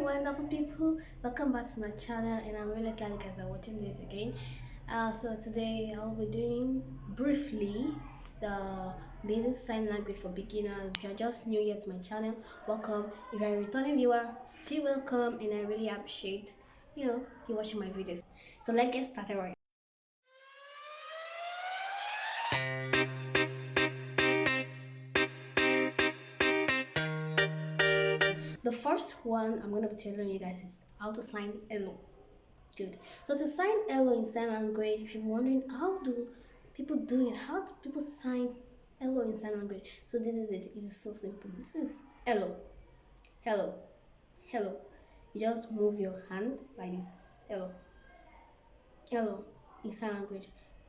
wonderful people, welcome back to my channel, and I'm really glad you guys are watching this again. So today I'll be doing briefly the basic sign language for beginners. If you're just new here to my channel, welcome. If you're a returning viewer, still welcome, and I really appreciate you watching my videos. So let's get started right. The first one I'm going to be telling you guys is how to sign hello. Good. So to sign hello in sign language, if you're wondering how do people do it, how do people sign hello in sign language? So this is it. It is so simple. This is hello, hello, hello. You just move your hand like this. Hello, hello in sign language.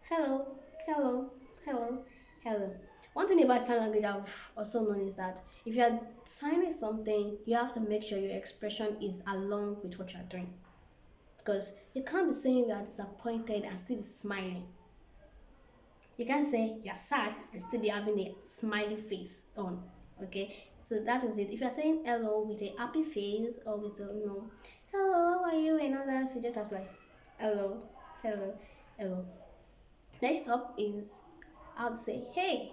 Hello, hello, hello, hello. One thing about sign language I've also known is that if you are signing something, you have to make sure your expression is along with what you are doing. Because you can't be saying you are disappointed and still be smiling. You can't say you're sad and still be having a smiley face on. Okay, so that is it. If you're saying hello with a happy face or with a hello, how are you, and all that, you just have to like hello, hello, hello. Next up is how to say hey.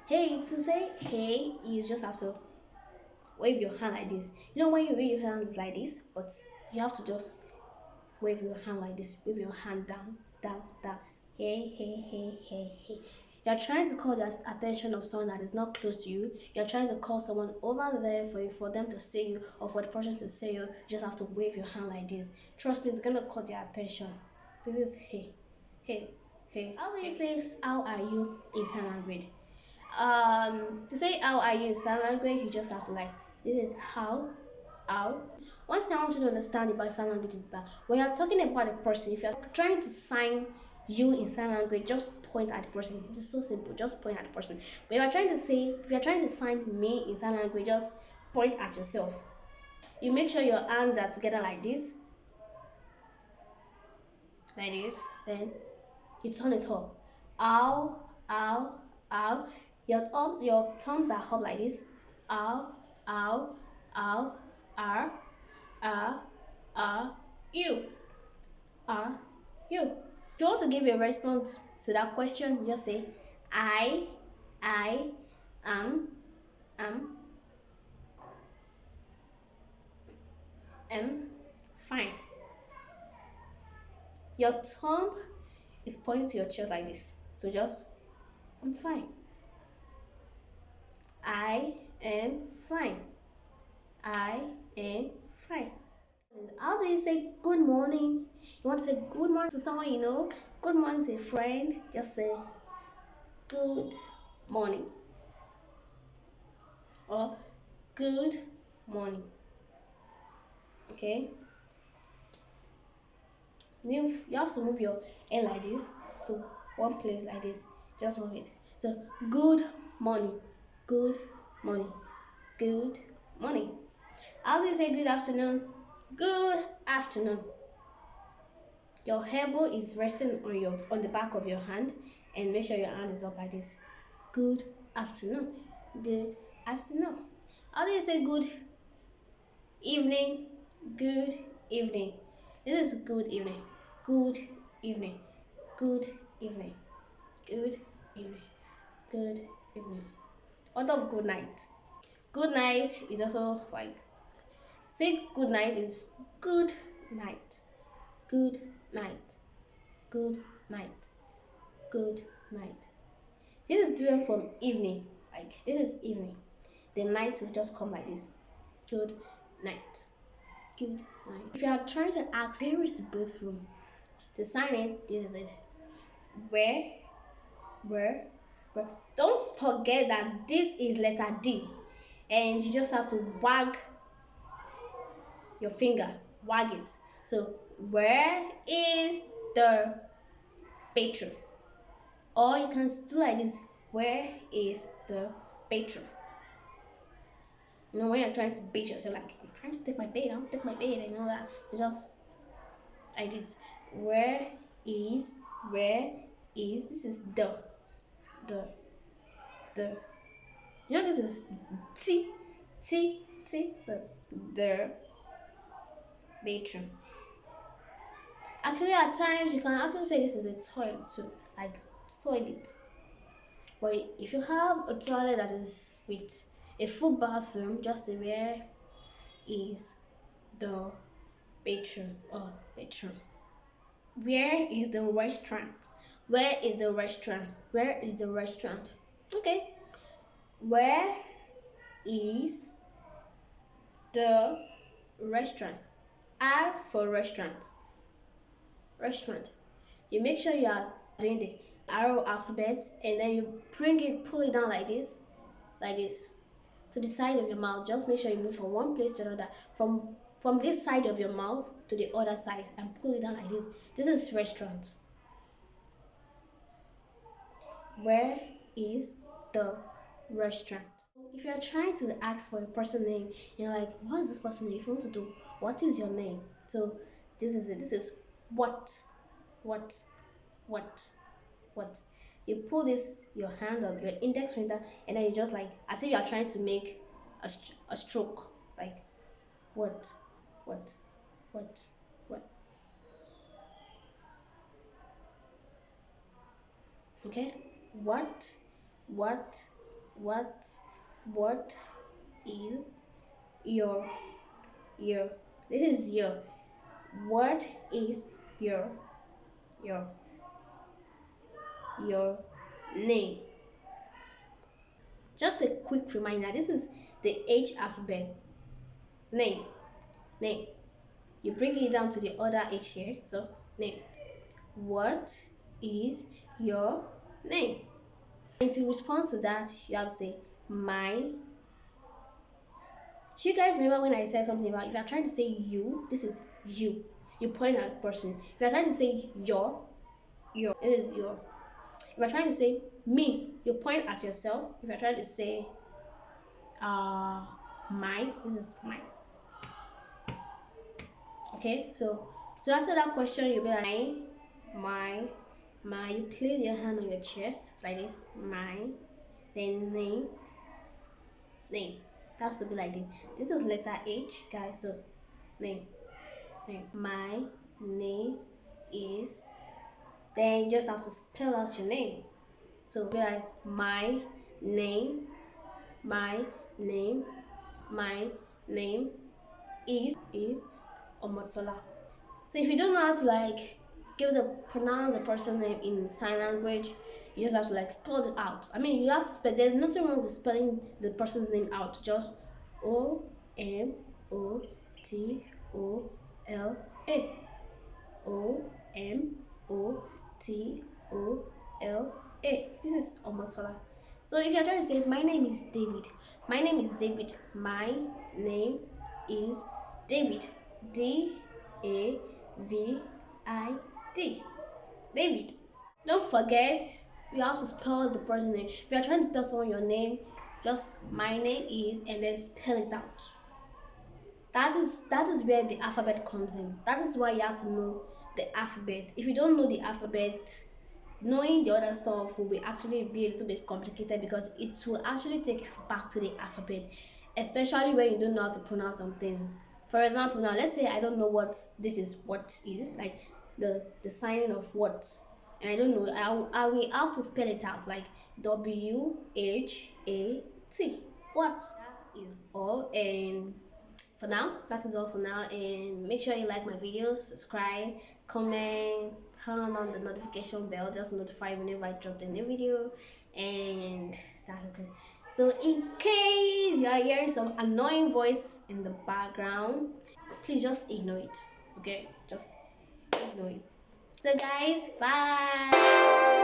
Hey, to say hey, you just have to wave your hand like this. You know when you wave your hands like this, but you have to just wave your hand like this, wave your hand down, down, down. Hey, hey, hey, hey, hey. You're trying to call the attention of someone that is not close to you. You're trying to call someone over there for them to see you, or for the person to see you. You just have to wave your hand like this. Trust me, it's gonna call their attention. This is hey, hey, hey. How do you say how are you in sign language? To say how are you in sign language, you just have to like this is how. One thing I want you to understand about sign language is that when you're talking about a person, if you're trying to sign you in sign language, just point at the person. It's so simple, just point at the person. But if you're trying to sign me in sign language, just point at yourself. You make sure your hands are together like this, then you turn it up. Ow, ow, ow. Your thumbs are up like this. Ow, ow, ow, r, you, are you. If you want to give a response to that question, just say I am, am, am fine. Your thumb is pointing to your chest like this. So just I'm fine. I am fine. I am fine. How do you say good morning? You want to say good morning to someone you know, good morning to a friend, just say good morning or good morning. Okay, you have to move your hand like this to one place like this, just move it. So good morning, good morning, good morning. How do you say good afternoon? Good afternoon. Your elbow is resting on the back of your hand, and make sure your hand is up like this. Good afternoon. Good afternoon. How do you say good evening? Good evening. This is good evening. Good evening. Good evening. Good evening. Good evening. What of good night? Good night is also like say good night is good night. Good night. Good night. Good night. This is different from evening. Like this is evening. The night will just come like this. Good night. Good night. If you are trying to ask where is the bathroom, to sign it, this is it. Where, where, where. Don't forget that this is letter D, and you just have to wag your finger, wag it. So where is the bathroom? Or you can do like this. Where is the bathroom? You know when you're trying to beat yourself, like I'm trying to take my bait, I'm take my bait, and all that. You just like this. Where is, where is, this is the, the. You know this is T, T, T. So the, Bathroom. Actually, at times you can actually say this is a toilet too, like toilet. But if you have a toilet that is with a full bathroom, just say where is the bedroom or bedroom. Where is the restaurant? Where is the restaurant? Where is the restaurant? Okay. Where is the restaurant? R for restaurant. Restaurant. You make sure you are doing the arrow alphabet and then you pull it down like this, to the side of your mouth. Just make sure you move from one place to another, from this side of your mouth to the other side, and pull it down like this. This is restaurant. Where is the restaurant? If you are trying to ask for a person name, you're like, what is this person name? If you want to do, what is your name? So this is it. This is what, what, what, what. You pull this your hand or your index finger, and then you just like as if you are trying to make a stroke, like what, what, what, what. Okay, what, what, what, what is your your this is your what is your your name? Just a quick reminder, this is the H alphabet. Name, name. You bring it down to the other H here, so name. What is your name? And to respond to that, you have to say my. Do you guys remember when I said something about if you are trying to say you, this is you. You point at the person. If you are trying to say your, it is your. If you're trying to say me, you point at yourself. If you're trying to say uh mine, this is mine. Okay, so after that question, you'll be like my, my. You place your hand on your chest like this, mine. Then name, name. That's to be like this. This is letter H, guys. So name, name. My name is. Then you just have to spell out your name. So be like my name, my name, my name is Omotola. So if you don't know how to like pronounce the person name in sign language, you just have to like spell it out. I mean, you have to spell. There's nothing wrong with spelling the person's name out. Just Omotola. Omotola. This is Omotola. So if you're trying to say my name is David, my name is David, my name is David, David, David. Don't forget, you have to spell the person name. If you're trying to tell someone your name, just my name is and then spell it out. That is where the alphabet comes in. That is why you have to know the alphabet. If you don't know the alphabet, knowing the other stuff will actually be a little bit complicated because it will actually take you back to the alphabet, especially when you don't know how to pronounce something. For example, now let's say I don't know what this is, what is like the signing of what, and I don't know. I will have to spell it out like WHAT. What? That is all, and for now, that is all for now. And make sure you like my videos, subscribe, comment, turn on the notification bell, just notify whenever I drop the new video. And that is it. So in case you are hearing some annoying voice in the background, please just ignore it. Okay, just ignore it. So guys, bye.